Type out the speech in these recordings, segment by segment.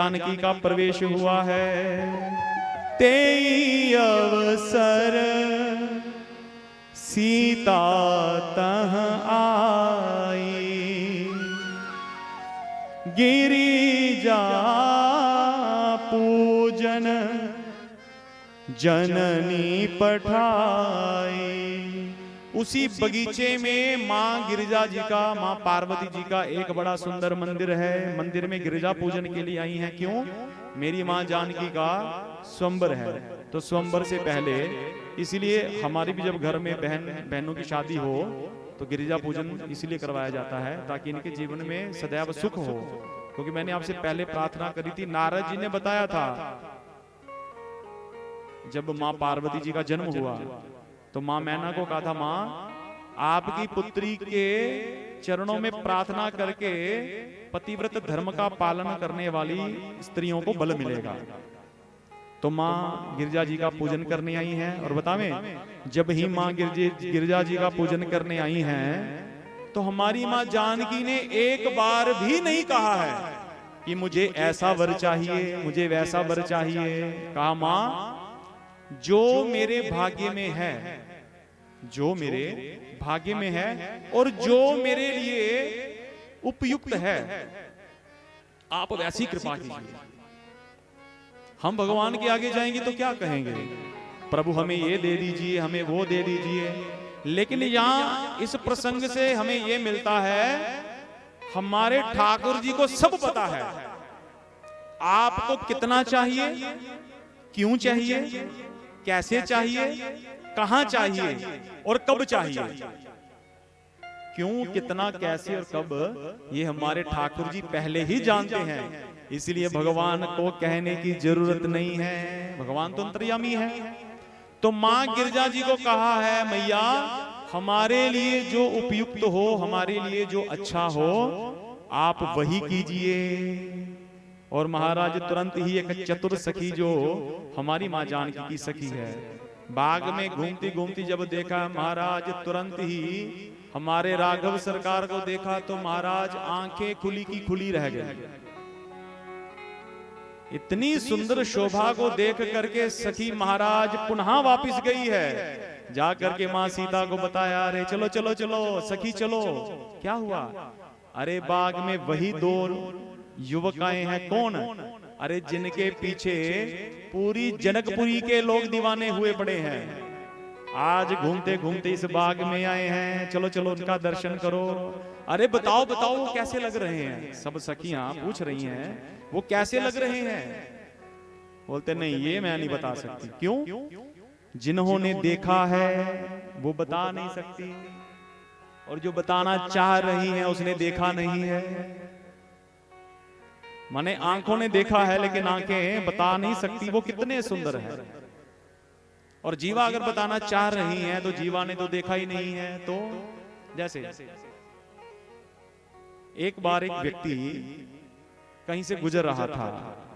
जानकी का प्रवेश हुआ है। तेई अवसर सीता तह आई, गिरिजा पूजन जननी पठाई। उसी बगीचे में माँ गिरिजा जी का, माँ पार्वती जी का एक बड़ा सुंदर मंदिर है। मंदिर में गिरिजा पूजन के लिए आई हैं। क्यों? मेरी माँ जानकी का स्वयंवर है, तो स्वयंवर से पहले इसलिए हमारी भी जब घर में बहनों की शादी हो तो गिरिजा पूजन इसलिए करवाया जाता है ताकि इनके जीवन में सदैव सुख हो। क्योंकि मैंने आपसे पहले प्रार्थना करी थी, नारद जी ने बताया था जब माँ पार्वती जी का जन्म हुआ तो माँ मैना को कहा था, माँ आपकी पुत्री के चरणों में प्रार्थना करके पतिव्रत धर्म का पालन करने वाली स्त्रियों को बल मिलेगा। तो माँ गिरिजा जी का पूजन करने आई हैं। और बतावें, जब ही माँ गिरिजा जी का पूजन करने आई हैं तो हमारी माँ जानकी ने एक बार भी नहीं कहा है कि मुझे ऐसा वर चाहिए, मुझे वैसा वर चाहिए। कहा, माँ जो मेरे भाग्य में है, जो मेरे भाग्य में है और जो मेरे लिए उपयुक्त है, आप वैसी कृपा कीजिए। हम भगवान के आगे जाएंगे तो क्या कहेंगे? प्रभु हमें ये दे दीजिए, हमें वो दे दीजिए। लेकिन यहाँ इस प्रसंग से हमें ये मिलता है, हमारे ठाकुर जी को सब पता है आपको कितना चाहिए, क्यों चाहिए, कैसे चाहिए, कहां चाहिए और कब चाहिए। क्यों, कितना, कैसे और कब, ये हमारे ठाकुर जी पहले ही जानते हैं। इसलिए भगवान को कहने की जरूरत नहीं है, भगवान तो अंतर्यामी है। तो मां गिरिजा जी को कहा है, मैया हमारे लिए जो उपयुक्त हो, हमारे लिए जो अच्छा हो, आप वही कीजिए। और महाराज तुरंत ही एक चतुर सखी जो हमारी माँ जानकी की सखी है, बाग में घूमती घूमती जब देखा महाराज, तुरंत ही हमारे राघव सरकार को देखा तो महाराज आंखें खुली की खुली रह गई। इतनी सुंदर शोभा को देख करके सखी महाराज पुनः वापिस गई है। जा करके माँ सीता को बताया, अरे चलो चलो चलो सखी चलो। क्या हुआ? अरे बाग में वही दो युवकाएं हैं। कौन? अरे जिनके पीछे पूरी जनकपुरी के लोग दीवाने हुए पड़े हैं, आज घूमते घूमते इस बाग में आए हैं, चलो चलो उनका दर्शन करो। अरे बताओ बताओ वो कैसे लग रहे हैं? सब सखियां पूछ रही हैं वो कैसे लग रहे हैं। बोलते नहीं, ये मैं नहीं बता सकती। क्यों? जिन्होंने देखा है वो बता नहीं सकती, और जो बताना चाह रही है उसने देखा नहीं है। माने आंखों ने देखा है लेकिन आंखें बता नहीं सकती वो कितने सुंदर है। और जीवा अगर बताना चाह रही है तो जीवा ने तो देखा ही नहीं है। तो जैसे एक बार एक व्यक्ति कहीं से गुजर रहा था,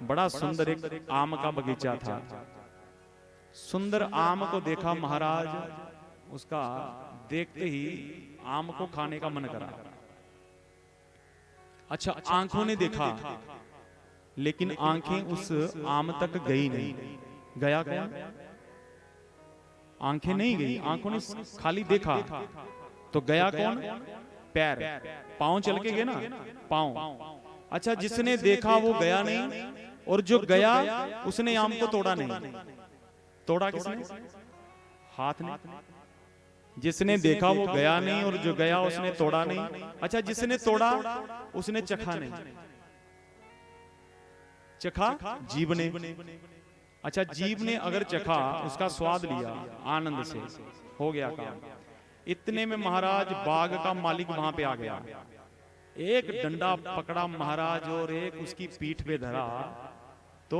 बड़ा सुंदर एक आम का बगीचा था। सुंदर आम को देखा महाराज, उसका देखते ही आम को खाने का मन करा। अच्छा, आंखों ने देखा लेकिन आंखें उस आम तक गई नहीं। गया कौन? आंखें नहीं गई, आंखों ने खाली देखा। तो गया कौन? पैर, पांव चल के गए ना, पांव। अच्छा, जिसने देखा वो गया नहीं, और जो गया उसने आम को तोड़ा नहीं। तोड़ा किसने? हाथ ने। जिसने देखा वो गया नहीं और जो गया उसने तोड़ा नहीं। अच्छा, जिसने तोड़ा उसने चखा नहीं। चखा जीव ने। अच्छा, जीव ने अगर चखा, उसका स्वाद लिया, आनंद से हो गया काम। इतने में महाराज बाग का मालिक वहां पे आ गया। एक डंडा पकड़ा महाराज और एक उसकी पीठ पे धरा। तो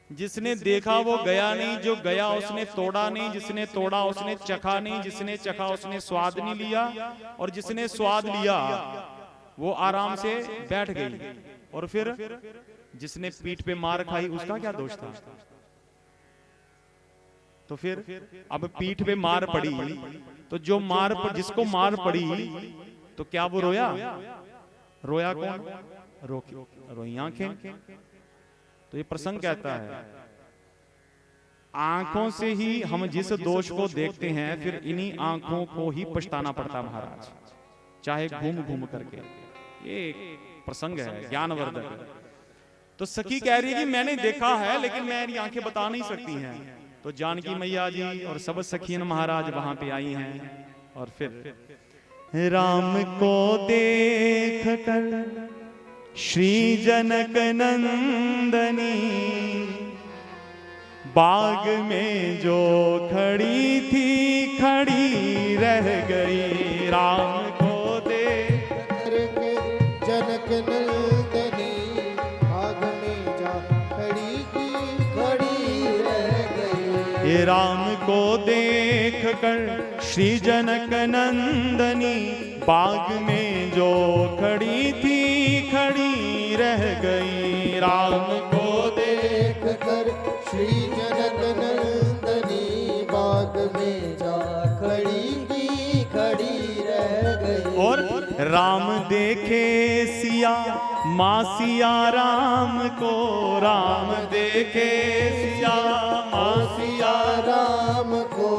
जिसने देखा वो गया नहीं, जो गया उसने तोड़ा नहीं, जिसने तोड़ा उसने चखा नहीं, जिसने चखा उसने स्वाद नहीं लिया, और जिसने स्वाद लिया वो आराम से बैठ गई। और फिर जिसने पीठ पे मार खाई उसका क्या दोष था? तो फिर अब पीठ पे मार पड़ी तो जो जिसको मार पड़ी तो क्या वो रोया? रोया कौन? रोई आंखें। तो ये प्रसंग कहता है आंखों से ही हम जिस दोष को देखते हैं फिर इन्हीं आंखों को ही पछताना पड़ता महाराज, चाहे घूम घूम करके। ये प्रसंग है ज्ञानवर्धक। तो सखी कह रही है कि मैंने देखा है लेकिन मेरी आंखें बता नहीं सकती हैं। तो जानकी मैया जी और सब सखियन महाराज वहां पे आई हैं और फिर राम को देख कर श्री जनक नंदनी बाग में जो खड़ी थी खड़ी रह गई। राम को देख जनक नंदनी बाग में जा खड़ी थी खड़ी रह गई। ये राम को देख कर श्री जनक नंदनी बाग में जो खड़ी थी खड़ी रह गई। राम को देख कर श्री जनक नंदनी बाग में जा खड़ी थी खड़ी रह गई। और राम देखे सिया माँ सिया राम को, राम देखे सिया माँ सिया राम को,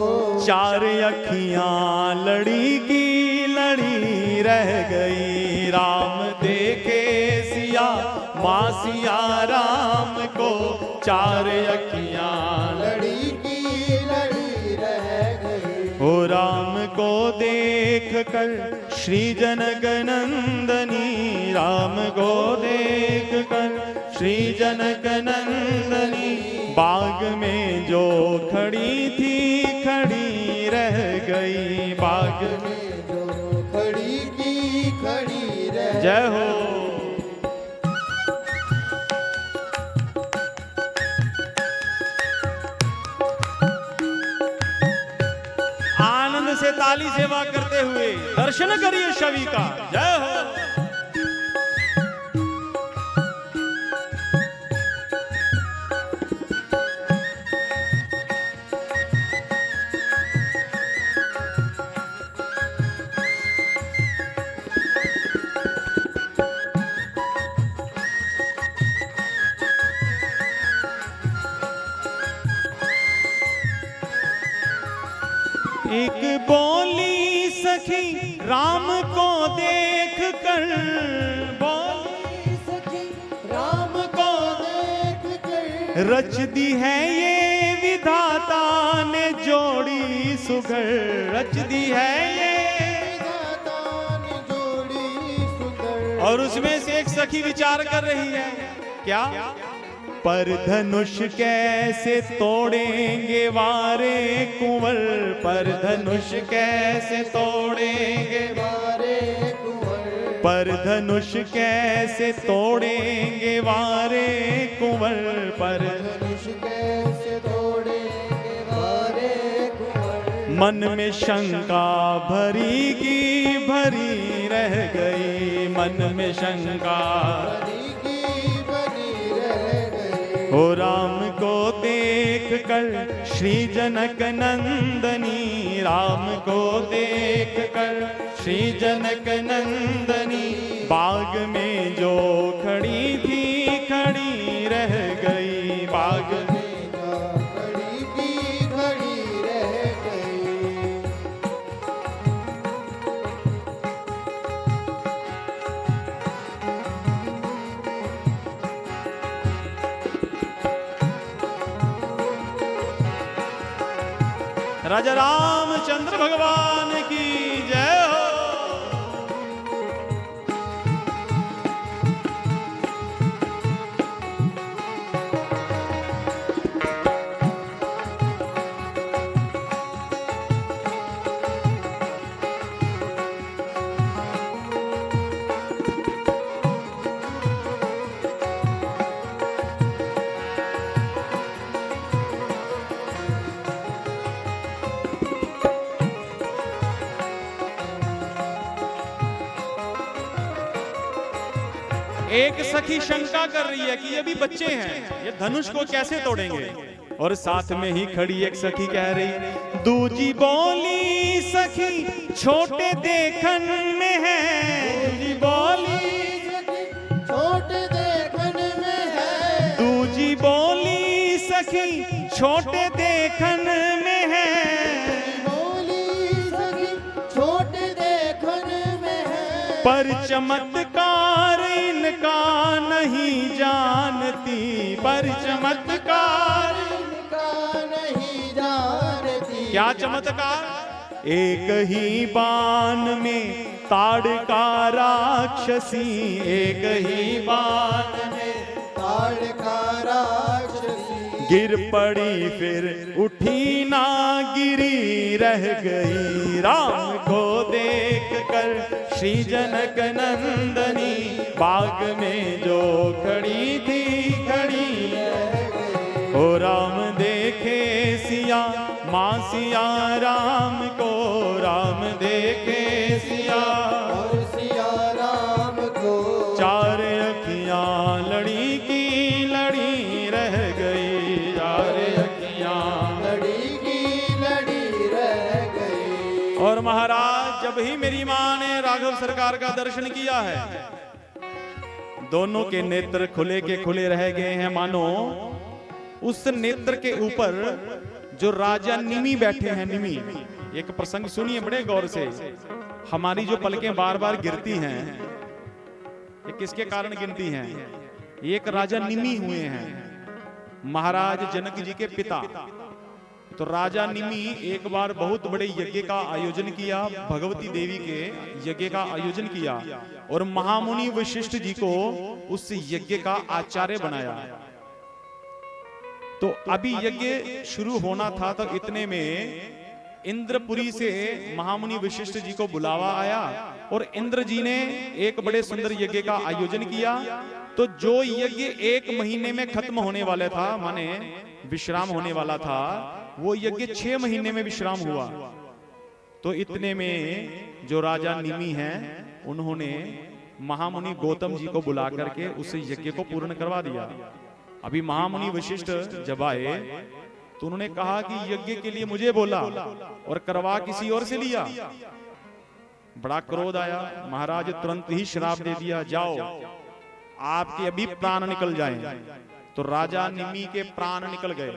चार अखियां लड़ी की लड़ी रह गई। राम देखे सिया माँ सिया राम को, चार अखियां लड़ी की लड़ी रह गई। ओ राम को देख कर श्री जनक नंदनी, राम को देख कर श्री जनक नंदनी बाग में जो खड़ी थी खड़ी रह गई। बाग में जो खड़ी की खड़ी रह। जय हो। आनंद से ताली सेवा करते हुए दर्शन करिए छवि का। जय हो। एक बोली सखी राम को देख कर, बोली सखी राम को देख कर, रच दी है ये विधाता ने जोड़ी सुघर, रच दी है ये विधाता ने जोड़ी सुंदर। और उसमें से एक सखी विचार कर रही है क्या, पर धनुष कैसे तोड़ेंगे वारे कुंवर, पर धनुष कैसे तोड़ेंगे वारे कुंवर, पर धनुष कैसे तोड़ेंगे वारे कुंवर, पर धनुष कैसे तोड़ेंगे वारे कुंवर। मन में शंका भरी की भरी रह गई, मन में शंका बनी की बनी रह गई। ओ राम को देख कर श्री जनक नंदनी, राम को देख कर श्री जनक नंदनी बाग में जो खड़ी थी खड़ी रह गई। बाग में जा खड़ी की खड़ी रह गई। राजा रामचंद्र भगवान की जय हो। एक सखी शंका कर रही है कि ये भी बच्चे हैं, ये धनुष को कैसे तोड़ेंगे। और साथ में ही खड़ी एक सखी कह रही, दूजी बोली सखी छोटे देखन में है, दूजी बोली छोटे दूजी बोली सखी छोटे देखन में है, बोली सखी छोटे देखन में है, पर चमत्कार इनका नहीं जानती, पर चमत्कार इनका नहीं जानती। क्या चमत्कार? एक ही बाण में ताड़का राक्षसी, एक ही बाण में ताड़का राक्षसी, गिर पड़ी फिर उठी ना गिरी रह गई। राम को देख कर श्री जनक नंदनी बाग में जो खड़ी थी खड़ी रह गई। ओ राम देखे सिया मां सिया राम को, राम देखे सिया और सिया राम को, चार अखियां लड़ी की लड़ी रह गई, चार अखियां लड़ी की लड़ी रह गई। और महाराज जब ही मेरी मां ने राघव सरकार का दर्शन किया है, दोनों के नेत्र खुले के खुले रह गए हैं, मानो उस नेत्र के ऊपर जो राजा निमि बैठे हैं। निमि, एक प्रसंग सुनिए बड़े गौर से। हमारी जो पलकें बार बार गिरती हैं, ये किसके कारण गिरती हैं? एक राजा निमि हुए हैं, महाराज जनक जी के पिता। तो राजा निमि एक बार बहुत बड़े यज्ञ का आयोजन किया, भगवती देवी के यज्ञ का आयोजन किया, और महामुनि वशिष्ठ जी को उस यज्ञ का आचार्य बनाया। तो अभी यज्ञ शुरू होना था, तो इतने में इंद्रपुरी से महामुनि वशिष्ठ जी को बुलावा आया, और इंद्र जी ने एक बड़े सुंदर यज्ञ का आयोजन किया। तो जो यज्ञ 1 महीने में खत्म होने वाला था, माने विश्राम होने वाला था, वो यज्ञ 6 महीने में विश्राम हुआ। तो इतने में जो राजा निमि हैं, उन्होंने महामुनि गौतम जी को बुला करके उस यज्ञ को पूर्ण करवा दिया। अभी महामुनि वशिष्ठ जब आए तो उन्होंने कहा कि यज्ञ के लिए मुझे बोला और करवा किसी और से लिया। बड़ा क्रोध आया, महाराज तुरंत ही श्राप दे दिया, जाओ आपके अभी प्राण निकल जाएं। तो राजा निमि के प्राण निकल गए।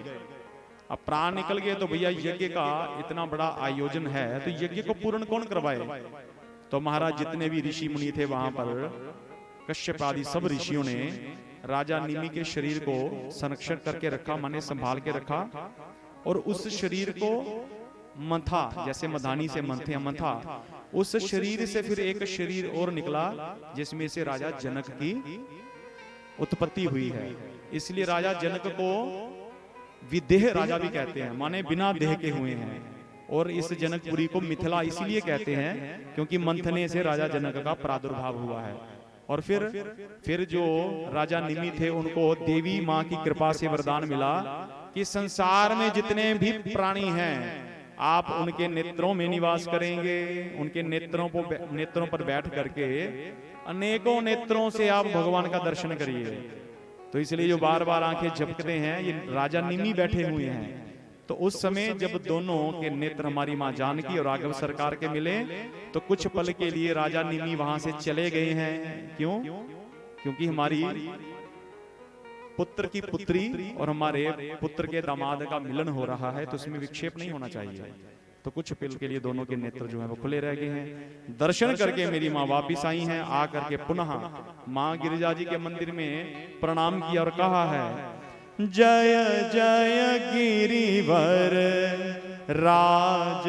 अब प्राण निकल गए तो भैया यज्ञ का इतना बड़ा आयोजन है, तो यज्ञ को पूर्ण कौन करवाए? तो महाराज जितने भी ऋषि मुनि थे वहां पर, कश्यप आदि सब ऋषियों ने राजा निमि के शरीर को संरक्षण करके रखा, माने संभाल के रखा, और उस शरीर को मंथा, जैसे मधानी से मंथे मंथा, उस शरीर से फिर एक शरीर और निकला जिसमें से राजा जनक की उत्पत्ति हुई है। इसलिए राजा जनक को विदेह राजा भी कहते हैं, माने बिना देह के हुए हैं। और इस जनकपुरी को मिथिला इसलिए कहते हैं क्योंकि मंथने से राजा जनक का प्रादुर्भाव हुआ है। और फिर जो राजा निमि थे, उनको देवी माँ की कृपा से वरदान मिला कि संसार में जितने भी प्राणी हैं, आप उनके नेत्रों में निवास करेंगे, उनके नेत्रों पर बैठ करके अनेकों नेत्रों से आप भगवान का दर्शन करिए। तो इसलिए जो बार बार आंखें झपकते हैं, ये राजा निमि बैठे हुए हैं। तो उस समय जब दोनों के नेत्र हमारी मां जानकी और राघव सरकार के मिले, तो कुछ पल के लिए राजा निमि वहां से चले गए हैं। क्यों? क्योंकि हमारी पुत्र की पुत्री और हमारे पुत्र के दामाद का मिलन हो रहा है, तो उसमें विक्षेप नहीं होना चाहिए। तो कुछ पल के लिए दोनों के नेत्र जो है वो खुले रह गए हैं। दर्शन करके मेरी माँ वापिस आई हैं। आ करके पुनः माँ गिरिजा जी के मंदिर में प्रणाम किया और कहा है, जय जय गिरिवर राज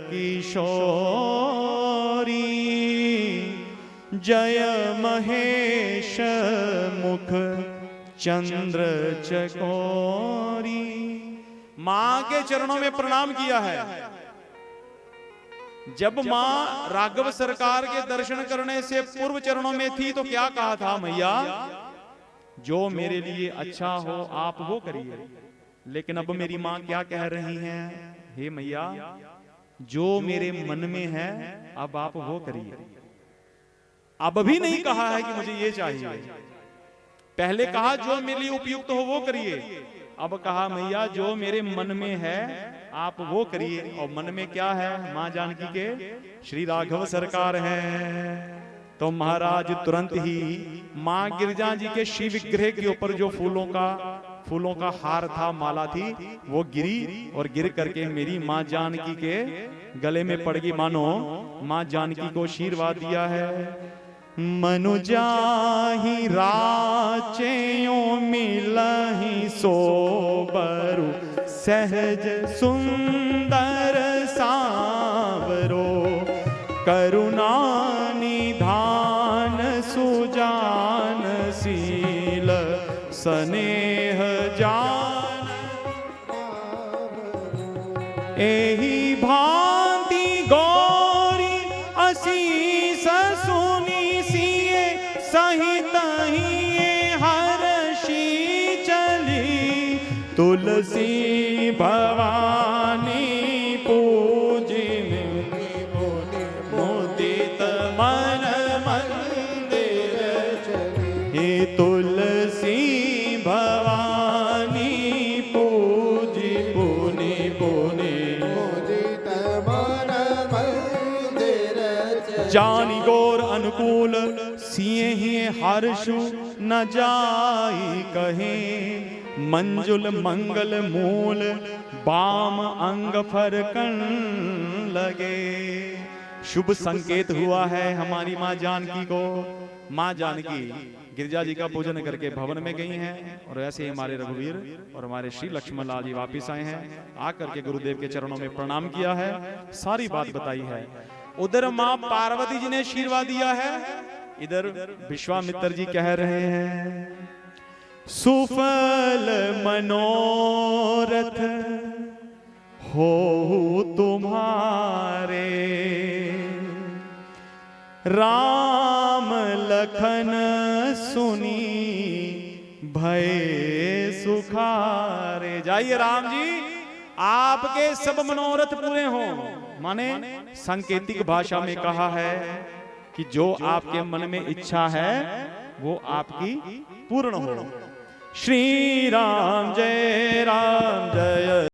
किशोरी, जय महेश मुख चंद्र चकोरी। मां के चरणों में प्रणाम किया है। जब मां राघव सरकार के दर्शन करने से पूर्व चरणों में थी तो क्या कहा था, मैया जो मेरे लिए अच्छा हो आप वो करिए। लेकिन अब मेरी मां क्या कह रही हैं, हे मैया जो मेरे मन में है अब आप वो करिए। अब भी नहीं कहा है कि मुझे ये चाहिए, पहले कहा जो मेरे लिए उपयुक्त हो वो करिए, अब कहा मैया जो मेरे मन में है आप वो करिए। और मन में क्या है, मां जानकी के श्री राघव सरकार है। तो महाराज तुरंत ही मां गिरजा जी के शिव विग्रह के ऊपर जो फूलों का हार था, माला थी, वो गिरी और गिर करके मेरी मां जानकी के गले में पड़ गई। मानो मां जानकी को आशीर्वाद दिया है। मनुजाहि राचेयों मिलहि सोबरु सहज सुंदर सांवरो करुणा निधान सुजान शील स्नेह जान एहि भांति गौरी असीस सुनी सिए सहित ही हर्षी चली तुलसी भवानी पूजिनी मुदित मन मंदिर हे तुलसी भवानी पूजी पुनि पुनि मुदित मन मंदिर जानी गौर अनुकूल सिए ही हर्षु न जाई कहे मंजुल मंगल मूल बाम अंग फरकन लगे। शुभ संकेत हुआ है हमारी मां जानकी को। मां जानकी गिरजा जी का पूजन करके भवन में गई हैं और ऐसे ही हमारे रघुवीर और हमारे श्री लक्ष्मण लाल जी वापिस आए हैं। आकर के गुरुदेव के चरणों में प्रणाम किया है, सारी बात बताई है। उधर मां पार्वती जी ने आशीर्वाद दिया है, इधर विश्वामित्र जी कह रहे हैं सुफल मनोरथ हो तुम्हारे राम लखन सुनी भय सुखारे। जाइए राम जी, आपके सब मनोरथ पूरे हों। माने सांकेतिक भाषा में कहा है कि जो आपके मन में इच्छा है वो आपकी पूर्ण हो। श्री राम जय